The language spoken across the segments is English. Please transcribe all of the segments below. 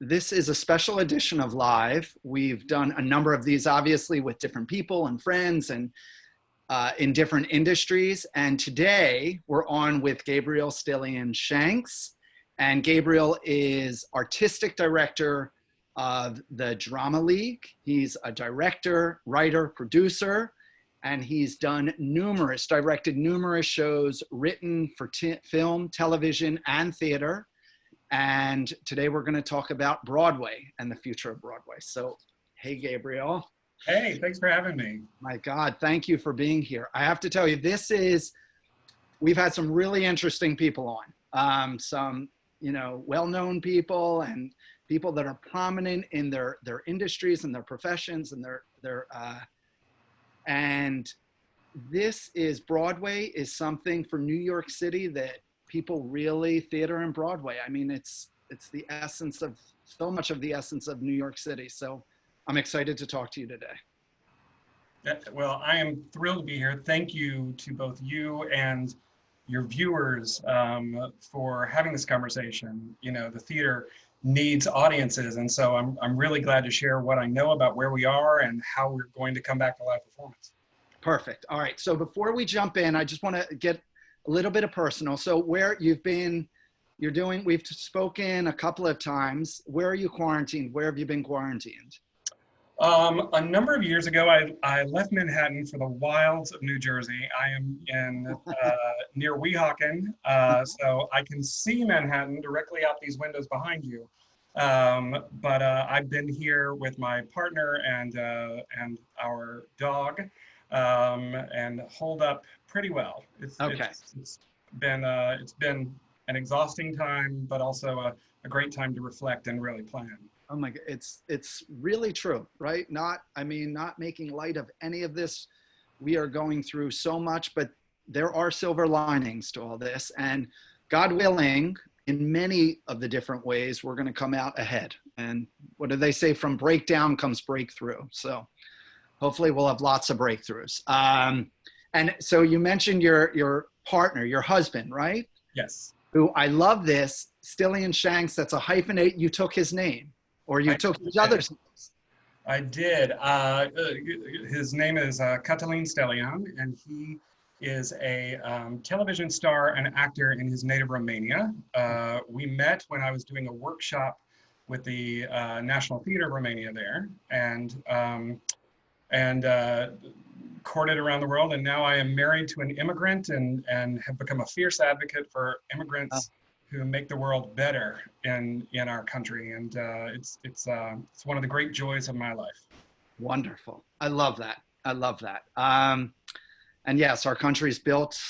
This is a special edition of Live. We've done a number of these, obviously, with different people and friends and in different industries. And today we're on with Gabriel Stelian-Shanks. And Gabriel is artistic director of the Drama League. He's a director, writer, producer, and he's directed numerous shows written for film, television, and theater. And today we're going to talk about Broadway and the future of Broadway. So, hey, Gabriel. Hey, thanks for having me. My God, thank you for being here. I have to tell you, we've had some really interesting people on, some, well-known people and people that are prominent in their industries and their professions and and Broadway is something for New York City that people really, theater and Broadway. I mean, it's the essence of, so much of the essence of New York City. So I'm excited to talk to you today. Well, I am thrilled to be here. Thank you to both you and your viewers for having this conversation. The theater needs audiences. And so I'm really glad to share what I know about where we are and how we're going to come back to live performance. Perfect. All right. So before we jump in, I just want to get a little bit of personal. So we've spoken a couple of times. Where are you quarantined? Where have you been quarantined? A number of years ago, I left Manhattan for the wilds of New Jersey. I am in near Weehawken, so I can see Manhattan directly out these windows behind you. But I've been here with my partner and our dog, and hold up pretty well. It's been an exhausting time, but also a great time to reflect and really plan. Oh my God, it's really true, right? Not making light of any of this. We are going through so much, but there are silver linings to all this. And God willing, in many of the different ways, we're going to come out ahead. And what do they say? From breakdown comes breakthrough. So hopefully we'll have lots of breakthroughs. And so you mentioned your partner, your husband, right? Yes. Who, I love this, Stelian-Shanks, that's a hyphenate. You took his name. Or you took each other's names. I did. His name is Catalin Stelian, and he is a television star and actor in his native Romania. We met when I was doing a workshop with the National Theatre of Romania there, and courted around the world. And now I am married to an immigrant and have become a fierce advocate for immigrants who make the world better in our country. And it's one of the great joys of my life. Wonderful. I love that. And yes, our country is built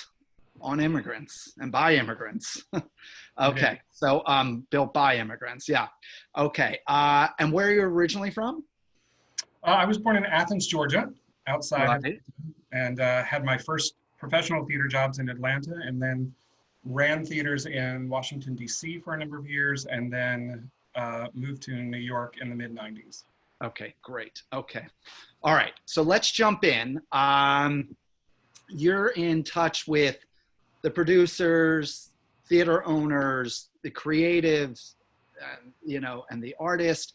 on immigrants and by immigrants. Okay. So built by immigrants. Yeah. Okay. And where are you originally from? I was born in Athens, Georgia, outside, right. And had my first professional theater jobs in Atlanta, and then ran theaters in Washington, D.C. for a number of years, and then moved to New York in the mid-90s. Okay, great. Okay. All right. So let's jump in. You're in touch with the producers, theater owners, the creatives, and the artists.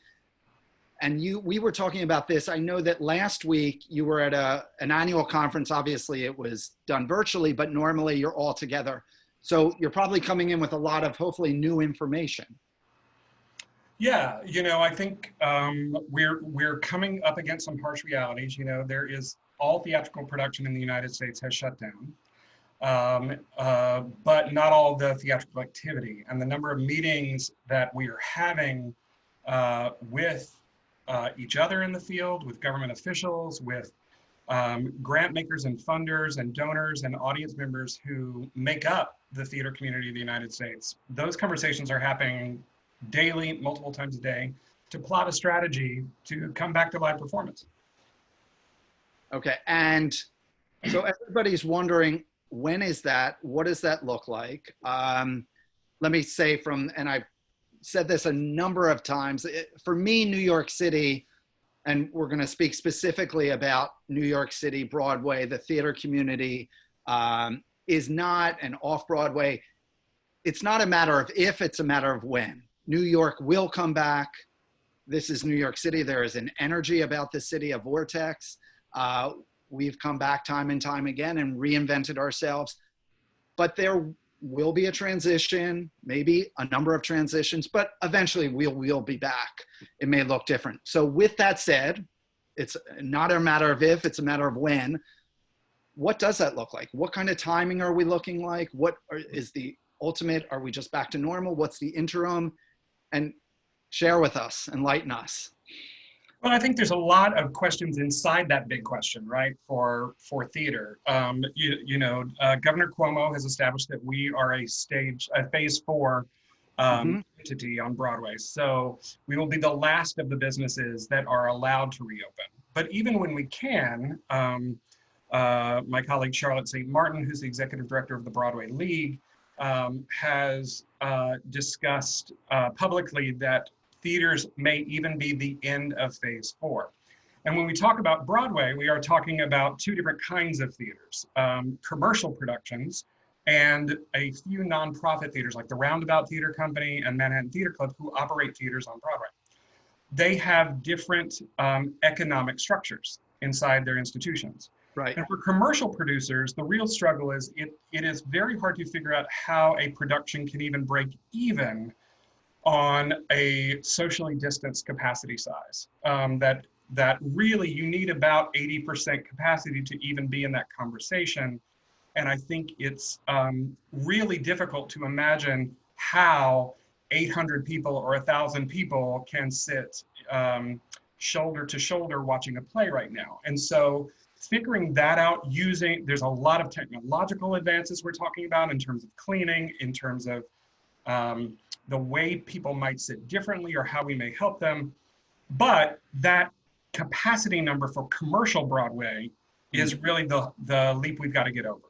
And we were talking about this. I know that last week you were at an annual conference. Obviously, it was done virtually, but normally you're all together. So you're probably coming in with a lot of hopefully new information. Yeah, I think we're coming up against some harsh realities. There is all theatrical production in the United States has shut down, but not all the theatrical activity. And the number of meetings that we are having with each other in the field, with government officials, with grant makers and funders and donors and audience members who make up the theater community of the United States. Those conversations are happening daily, multiple times a day, to plot a strategy to come back to live performance. Okay, and so everybody's wondering, when is that? What does that look like? Let me say and I said this a number of times, for me, New York City, and we're going to speak specifically about New York City, Broadway, the theater community, is not an off-Broadway. It's not a matter of if, it's a matter of when. New York will come back. This is New York City. There is an energy about the city, a vortex. We've come back time and time again and reinvented ourselves. But there will be a transition, maybe a number of transitions, but eventually we'll be back. It may look different. So with that said, it's not a matter of if, it's a matter of when. What does that look like? What kind of timing are we looking like? Is the ultimate? Are we just back to normal? What's the interim? And share with us, enlighten us. Well, I think there's a lot of questions inside that big question, right, for theater. Governor Cuomo has established that we are a phase 4 entity on Broadway. So we will be the last of the businesses that are allowed to reopen. But even when we can, my colleague Charlotte St. Martin, who's the executive director of the Broadway League, has discussed publicly that theaters may even be the end of phase 4. And when we talk about Broadway, we are talking about two different kinds of theaters, commercial productions and a few nonprofit theaters like the Roundabout Theater Company and Manhattan Theater Club, who operate theaters on Broadway. They have different economic structures inside their institutions. Right. And for commercial producers, the real struggle is it is very hard to figure out how a production can even break even on a socially distanced capacity size. That really you need about 80% capacity to even be in that conversation. And I think it's really difficult to imagine how 800 people or 1,000 people can sit shoulder to shoulder watching a play right now. And so figuring that out there's a lot of technological advances we're talking about in terms of cleaning, in terms of the way people might sit differently or how we may help them. But that capacity number for commercial Broadway is really the leap we've got to get over.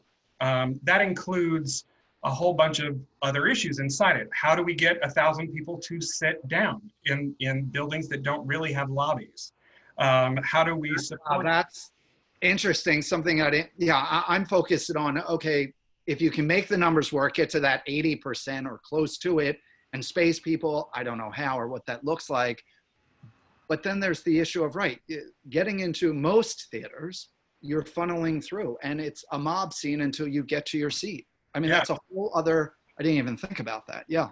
That includes a whole bunch of other issues inside it. How do we get 1,000 people to sit down in buildings that don't really have lobbies? How do we support? That's interesting. Something I'm focused on, okay, if you can make the numbers work, get to that 80% or close to it, and space people, I don't know how or what that looks like. But then there's the issue of, getting into most theaters, you're funneling through, and it's a mob scene until you get to your seat. I mean, that's a whole other, I didn't even think about that. Yeah.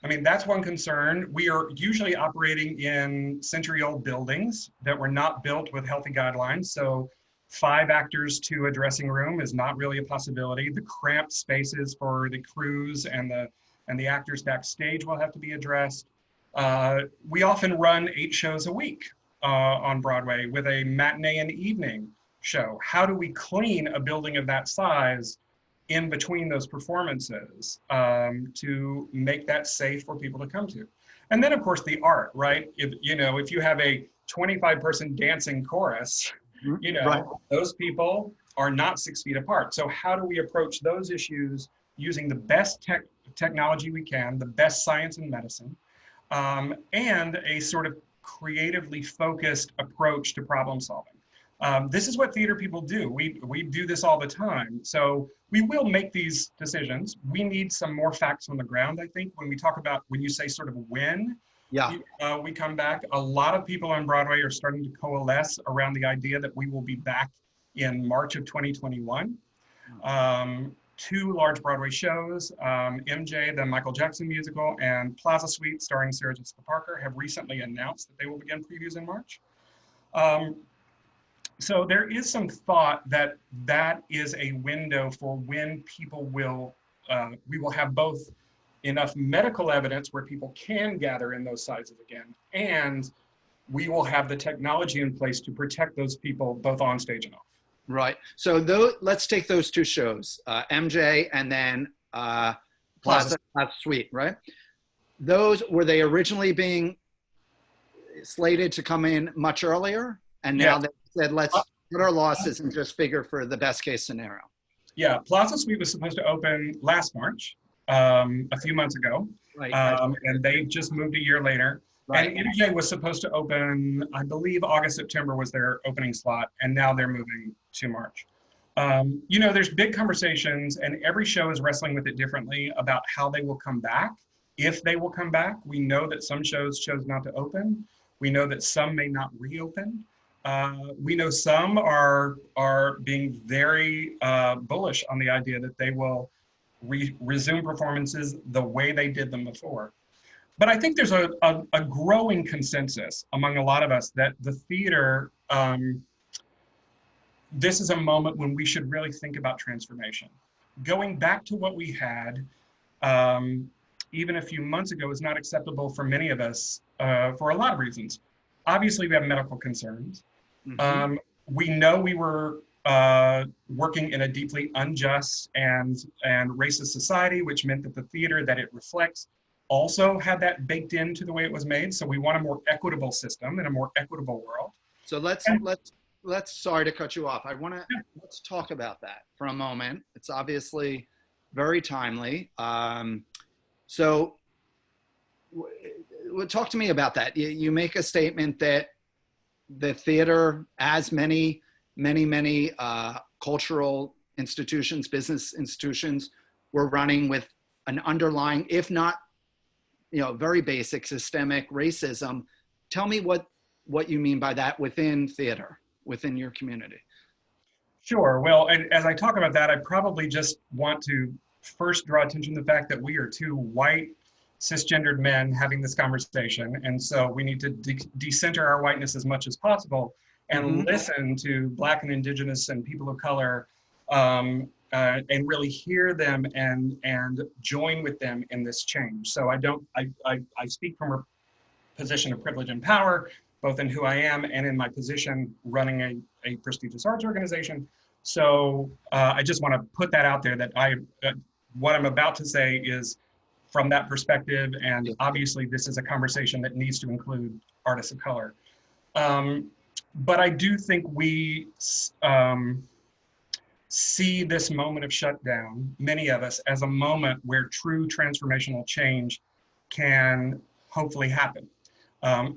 I mean, that's one concern. We are usually operating in century-old buildings that were not built with healthy guidelines. So 5 actors to a dressing room is not really a possibility. The cramped spaces for the crews and the actors backstage will have to be addressed. We often run 8 shows a week on Broadway with a matinee and evening show. How do we clean a building of that size in between those performances to make that safe for people to come to? And then of course the art, right? If you have a 25-person dancing chorus, those people are not 6 feet apart. So how do we approach those issues using the best technology we can, the best science and medicine, and a sort of creatively focused approach to problem solving? This is what theater people do. We do this all the time. So we will make these decisions. We need some more facts on the ground, I think, when you say sort of when we come back. A lot of people on Broadway are starting to coalesce around the idea that we will be back in March of 2021. 2 large Broadway shows, MJ, the Michael Jackson musical, and Plaza Suite starring Sarah Jessica Parker have recently announced that they will begin previews in March. So there is some thought that is a window for when people we will have both enough medical evidence where people can gather in those sizes again, and we will have the technology in place to protect those people both on stage and off. Right. So let's take those 2 shows, MJ and then Plaza Suite, right? Were they originally being slated to come in much earlier? And now they said, let's cut our losses and just figure for the best case scenario. Yeah. Plaza Suite was supposed to open last March, a few months ago. Right. And they just moved a year later. Right. And MJ was supposed to open, I believe August, September was their opening slot, and now they're moving to March. There's big conversations, and every show is wrestling with it differently about how they will come back if they will come back. We know that some shows chose not to open. We know that some may not reopen. We know some are being very bullish on the idea that they will resume performances the way they did them before. But I think there's a growing consensus among a lot of us that the theater, this is a moment when we should really think about transformation. Going back to what we had, even a few months ago, is not acceptable for many of us for a lot of reasons. Obviously, we have medical concerns. Mm-hmm. We know we were working in a deeply unjust and racist society, which meant that the theater that it reflects also had that baked into the way it was made. So we want a more equitable system and a more equitable world. So let's sorry to cut you off. Let's talk about that for a moment. It's obviously very timely. So talk to me about that. You make a statement that the theater, as many cultural institutions, business institutions, were running with an underlying, if not, very basic systemic racism. Tell me what you mean by that within theater, within your community. Sure. Well, as I talk about that, I probably just want to first draw attention to the fact that we are two white, cisgendered men having this conversation. And so we need to decenter our whiteness as much as possible and mm-hmm. listen to Black and Indigenous and people of color and really hear them and join with them in this change. So I speak from a position of privilege and power, both in who I am and in my position running a prestigious arts organization. So I just want to put that out there that what I'm about to say is from that perspective, and obviously this is a conversation that needs to include artists of color. But I do think we see this moment of shutdown, many of us, as a moment where true transformational change can hopefully happen.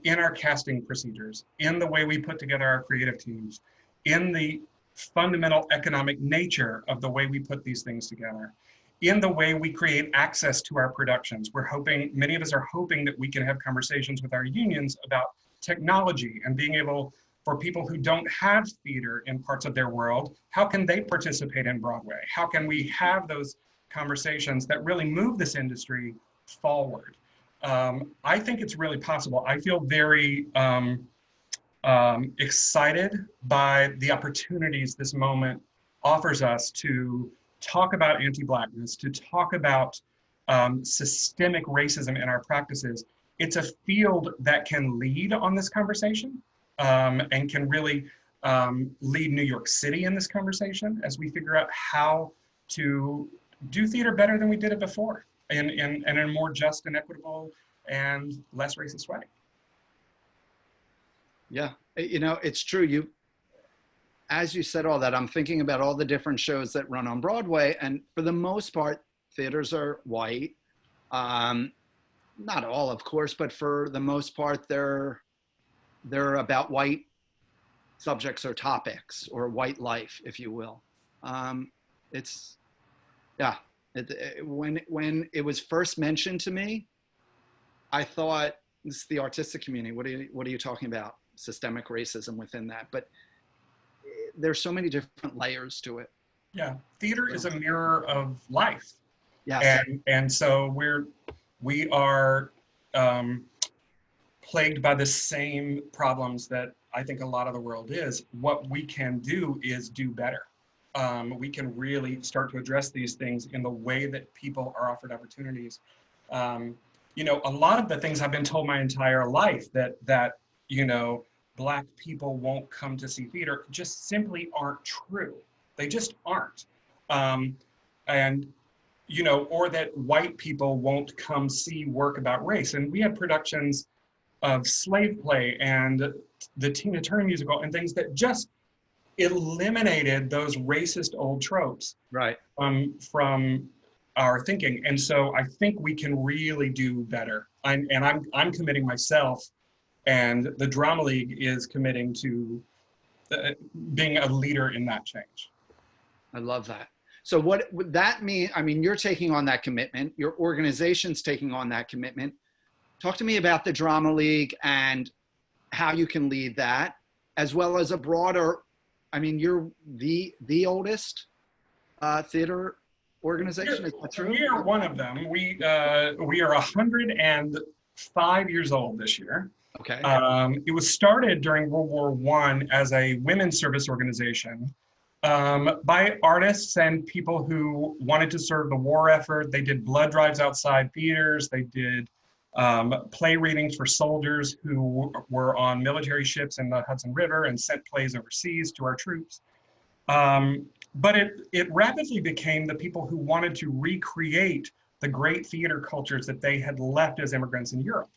In our casting procedures, in the way we put together our creative teams, in the fundamental economic nature of the way we put these things together, in the way we create access to our productions. Many of us are hoping that we can have conversations with our unions about technology and being able, for people who don't have theater in parts of their world, how can they participate in Broadway? How can we have those conversations that really move this industry forward? I think it's really possible. I feel very excited by the opportunities this moment offers us to talk about anti-Blackness, to talk about systemic racism in our practices. It's a field that can lead on this conversation and can really lead New York City in this conversation as we figure out how to do theater better than we did it before and in a more just and equitable and less racist way. Yeah, it's true. As you said all that, I'm thinking about all the different shows that run on Broadway, and for the most part, theaters are white. Not all, of course, but for the most part, they're about white subjects or topics or white life, if you will. When it was first mentioned to me, I thought, this is the artistic community. What are you talking about? Systemic racism within that, but there's so many different layers to it. Yeah, theater is a mirror of life. Yes. And so we are plagued by the same problems that I think a lot of the world is. What we can do is do better. We can really start to address these things in the way that people are offered opportunities. A lot of the things I've been told my entire life that Black people won't come to see theater just simply aren't true. They just aren't. Or that white people won't come see work about race. And we had productions of Slave Play and the Tina Turner musical and things that just eliminated those racist old tropes right. From our thinking. And so I think we can really do better. I'm committing myself, and the Drama League is committing to being a leader in that change. I love that. So what would that mean? I mean, you're taking on that commitment. Your organization's taking on that commitment. Talk to me about the Drama League and how you can lead that, as well as a broader, I mean, you're the oldest theater organization, is that true? We are one of them. We are 105 years old this year. Okay. It was started during World War I as a women's service organization by artists and people who wanted to serve the war effort. They did blood drives outside theaters. They did play readings for soldiers who were on military ships in the Hudson River and sent plays overseas to our troops. But it rapidly became the people who wanted to recreate the great theater cultures that they had left as immigrants in Europe.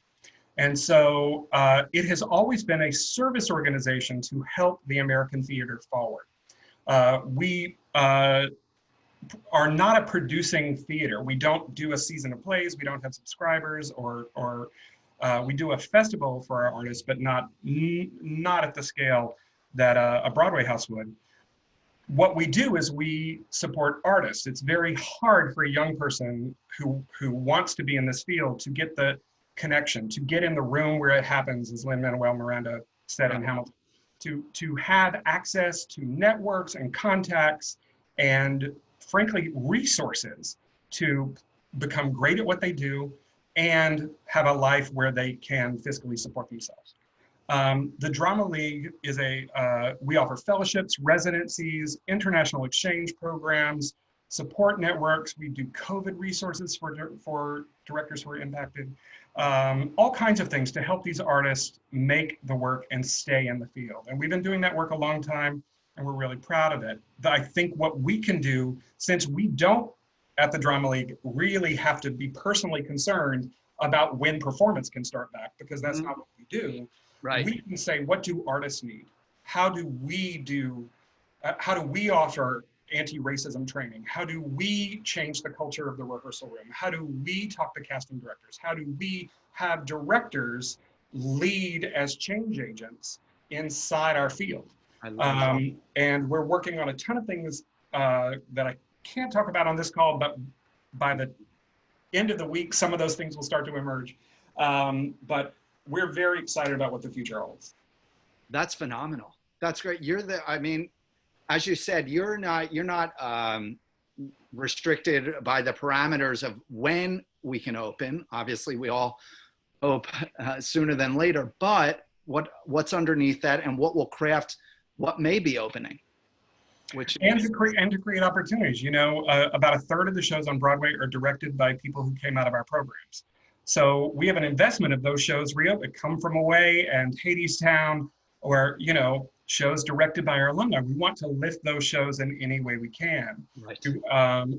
And so it has always been a service organization to help the American theater forward. We are not a producing theater. We don't do a season of plays. We don't have subscribers, or we do a festival for our artists, but not at the scale that a Broadway house would. What we do is we support artists. It's very hard for a young person who wants to be in this field to get the connection, to get in the room where it happens, as Lin-Manuel Miranda said in Hamilton, to have access to networks and contacts and, frankly, resources to become great at what they do and have a life where they can fiscally support themselves. The Drama League is we offer fellowships, residencies, international exchange programs, support networks. We do COVID resources for directors who are impacted, all kinds of things to help these artists make the work and stay in the field. And we've been doing that work a long time, and we're really proud of it. I think what we can do, since we don't at the Drama League really have to be personally concerned about when performance can start back, because that's not what we do. Right. We can say, what do artists need? How do we offer anti-racism training? How do we change the culture of the rehearsal room? How do we talk to casting directors? How do we have directors lead as change agents inside our field? And we're working on a ton of things that I can't talk about on this call, but by the end of the week, some of those things will start to emerge. But we're very excited about what the future holds. That's phenomenal. That's great. I mean, as you said, you're not restricted by the parameters of when we can open. Obviously, we all hope sooner than later, but what's underneath that and what will craft what may be opening. To create opportunities. You know, about a third of the shows on Broadway are directed by people who came out of our programs. So we have an investment of those shows reopened, Come From Away and Hadestown, or, you know, shows directed by our alumni. We want to lift those shows in any way we can. Right.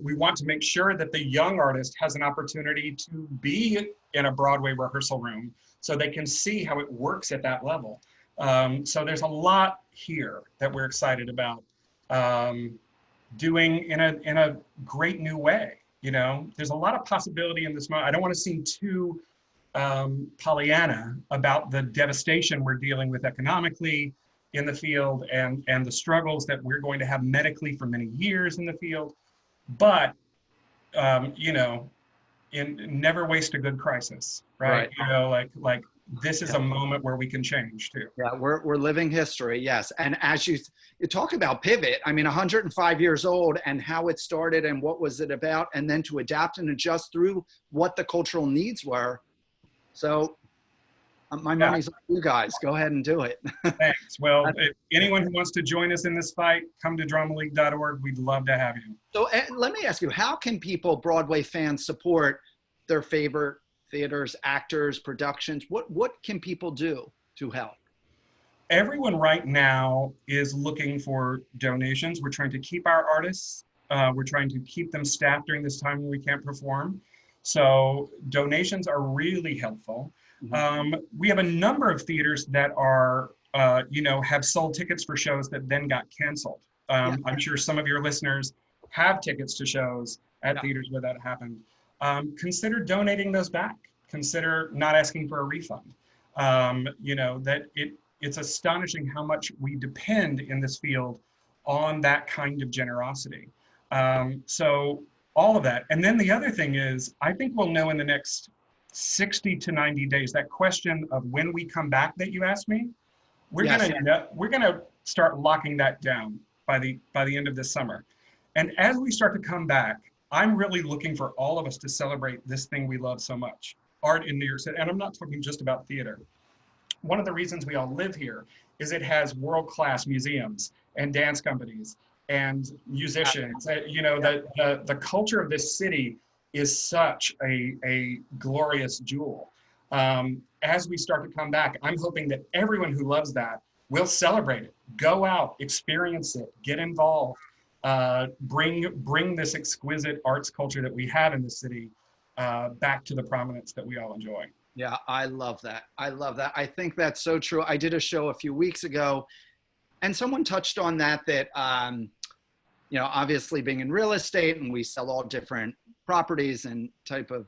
We want to make sure that the young artist has an opportunity to be in a Broadway rehearsal room so they can see how it works at that level. So there's a lot here that we're excited about doing in a great new way. You know, there's a lot of possibility in this moment. I don't want to seem too Pollyanna about the devastation we're dealing with economically in the field and the struggles that we're going to have medically for many years in the field. But, you know, never waste a good crisis, right? You know, like this is a moment where we can change too. Yeah, we're living history, yes. And as you talk about pivot, I mean, 105 years old and how it started and what was it about, and then to adapt and adjust through what the cultural needs were. So my money's on you guys. Go ahead and do it. Thanks. Well, if anyone who wants to join us in this fight, come to dramaleague.org. We'd love to have you. So let me ask you, how can Broadway fans support their favorite theaters, actors, productions? What can people do to help? Everyone right now is looking for donations. We're trying to keep our artists. We're trying to keep them staffed during this time when we can't perform. So donations are really helpful. We have a number of theaters that are, you know, have sold tickets for shows that then got canceled. I'm sure some of your listeners have tickets to shows at theaters where that happened. Consider donating those back. Consider not asking for a refund. You know, that it's astonishing how much we depend in this field on that kind of generosity. So all of that. And then the other thing is, I think we'll know in the next 60 to 90 days, that question of when we come back that you asked me, Yes. we're gonna start locking that down by the end of this summer. And as we start to come back, I'm really looking for all of us to celebrate this thing we love so much, art in New York City. And I'm not talking just about theater. One of the reasons we all live here is it has world-class museums and dance companies and musicians. You know, the culture of this city is such a glorious jewel. As we start to come back, I'm hoping that everyone who loves that will celebrate it, go out, experience it, get involved, bring this exquisite arts culture that we have in the city back to the prominence that we all enjoy. Yeah, I love that. I love that. I think that's so true. I did a show a few weeks ago, and someone touched on that, you know, obviously being in real estate and we sell all different properties and type of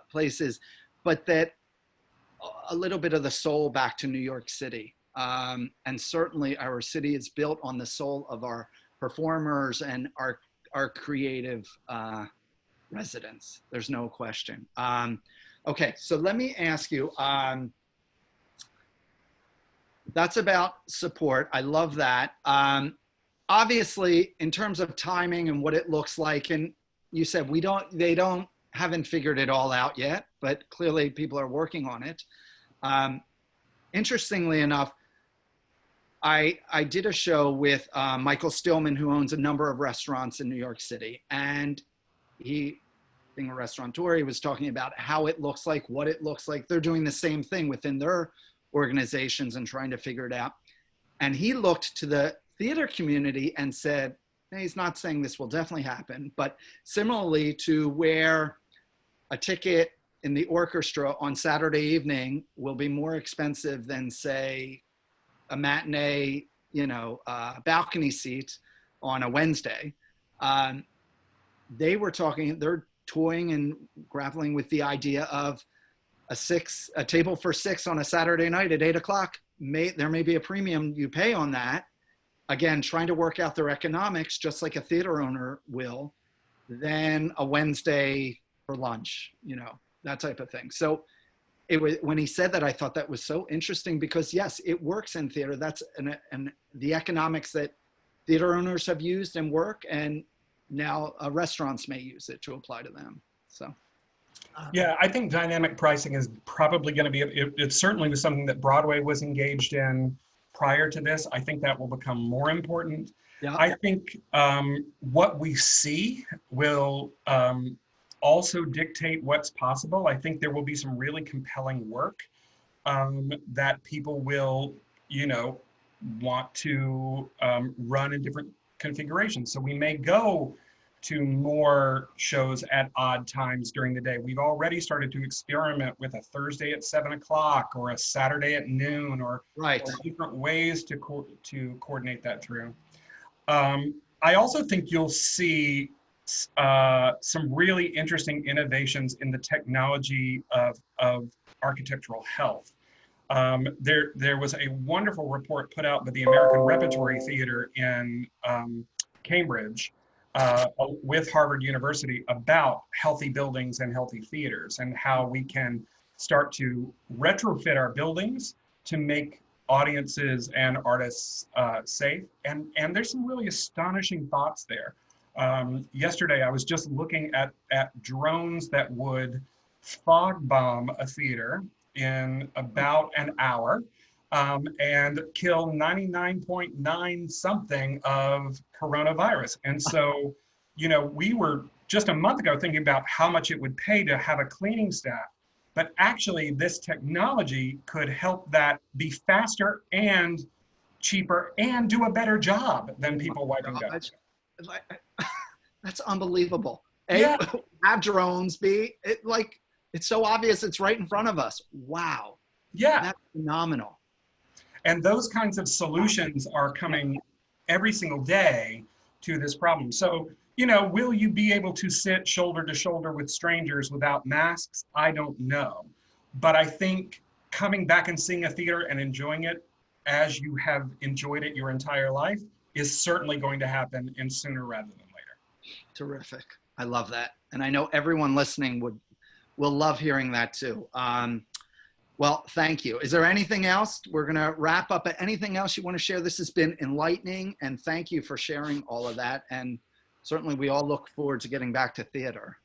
places, but that a little bit of the soul back to New York City. And certainly our city is built on the soul of our performers and our creative residents. There's no question. Okay, so let me ask you, that's about support. I love that. Obviously, in terms of timing and what it looks like, and you said haven't figured it all out yet, but clearly people are working on it. Interestingly enough, I did a show with Michael Stillman, who owns a number of restaurants in New York City, and he, being a restaurateur, he was talking about how it looks like, what it looks like. They're doing the same thing within their organizations and trying to figure it out. And he looked to the theater community and said, hey, he's not saying this will definitely happen, but similarly to where a ticket in the orchestra on Saturday evening will be more expensive than, say, a matinee, you know, balcony seat on a Wednesday. They're toying and grappling with the idea of a table for six on a Saturday night at 8 o'clock. There may be a premium you pay on that. Again, trying to work out their economics, just like a theater owner will, than a Wednesday for lunch, you know, that type of thing. So it was, when he said that, I thought that was so interesting because yes, it works in theater. That's and the economics that theater owners have used and work, and now restaurants may use it to apply to them. So. Yeah, I think dynamic pricing is probably going to be, it certainly was something that Broadway was engaged in prior to this. I think that will become more important. Yeah. I think what we see will also dictate what's possible. I think there will be some really compelling work that people will, you know, want to run in different configurations. So we may go to more shows at odd times during the day. We've already started to experiment with a Thursday at 7 o'clock or a Saturday at noon, or different ways to coordinate that through. I also think you'll see some really interesting innovations in the technology of architectural health. There was a wonderful report put out by the American Repertory Theater in Cambridge with Harvard University about healthy buildings and healthy theaters, and how we can start to retrofit our buildings to make audiences and artists safe. And there's some really astonishing thoughts there. Yesterday, I was just looking at drones that would fog bomb a theater in about an hour and kill 99.9 something of coronavirus. And so, you know, we were just a month ago thinking about how much it would pay to have a cleaning staff, but actually this technology could help that be faster and cheaper and do a better job than people wiping down. That's unbelievable. Yeah. Have drones it's so obvious, it's right in front of us. Wow. Yeah. That's phenomenal. And those kinds of solutions are coming every single day to this problem. So, you know, will you be able to sit shoulder to shoulder with strangers without masks? I don't know. But I think coming back and seeing a theater and enjoying it as you have enjoyed it your entire life is certainly going to happen, and sooner rather than later. Terrific. I love that. And I know everyone listening will love hearing that too. Well, thank you. Is there anything else? We're going to wrap up. Anything else you want to share? This has been enlightening, and thank you for sharing all of that. And certainly we all look forward to getting back to theater.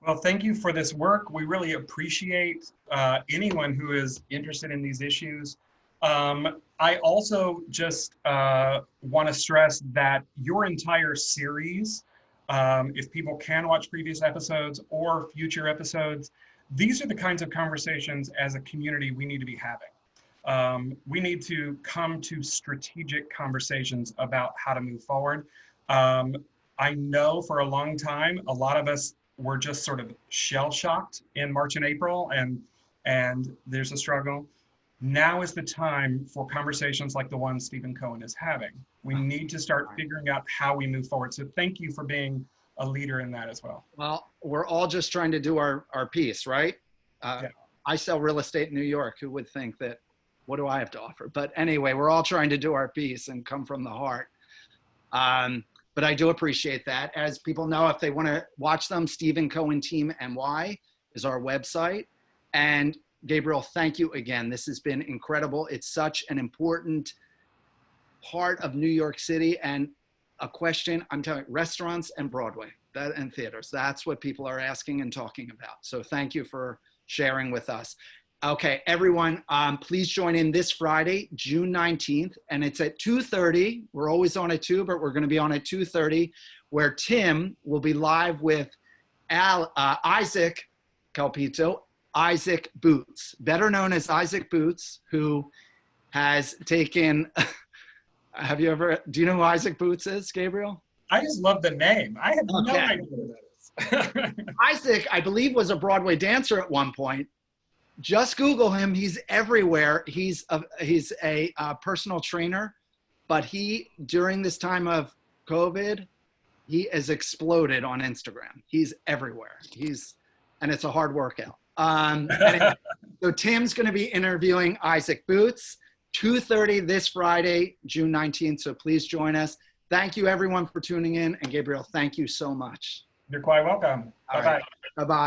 Well, thank you for this work. We really appreciate anyone who is interested in these issues. I also just want to stress that your entire series, if people can watch previous episodes or future episodes, these are the kinds of conversations as a community we need to be having. We need to come to strategic conversations about how to move forward. I know for a long time, a lot of us were just sort of shell-shocked in March and April, and there's a struggle. Now is the time for conversations like the one Stephen Cohen is having. We need to start figuring out how we move forward. So thank you for being a leader in that as well. Well, we're all just trying to do our piece, right? Yeah. I sell real estate in New York. Who would think that, what do I have to offer? But anyway, we're all trying to do our piece and come from the heart. But I do appreciate that. As people know, if they want to watch them, Stephen Cohen Team NY is our website. And Gabriel, thank you again. This has been incredible. It's such an important part of New York City, and a question, I'm telling you, restaurants and Broadway and theaters. That's what people are asking and talking about. So thank you for sharing with us. Okay, everyone, please join in this Friday, June 19th, and it's at 2:30. We're always on at 2, but we're going to be on at 2:30, where Tim will be live with Isaac Calpito, Isaac Boots, better known as Isaac Boots, who has taken, do you know who Isaac Boots is, Gabriel? I just love the name. I have no idea who that is. Isaac, I believe, was a Broadway dancer at one point. Just Google him. He's everywhere. He's a personal trainer, but during this time of COVID, he has exploded on Instagram. He's everywhere. And it's a hard workout. So Tim's going to be interviewing Isaac Boots, 2:30 this Friday, June 19th. So please join us. Thank you, everyone, for tuning in. And Gabriel, thank you so much. You're quite welcome. Bye-bye. Bye-bye.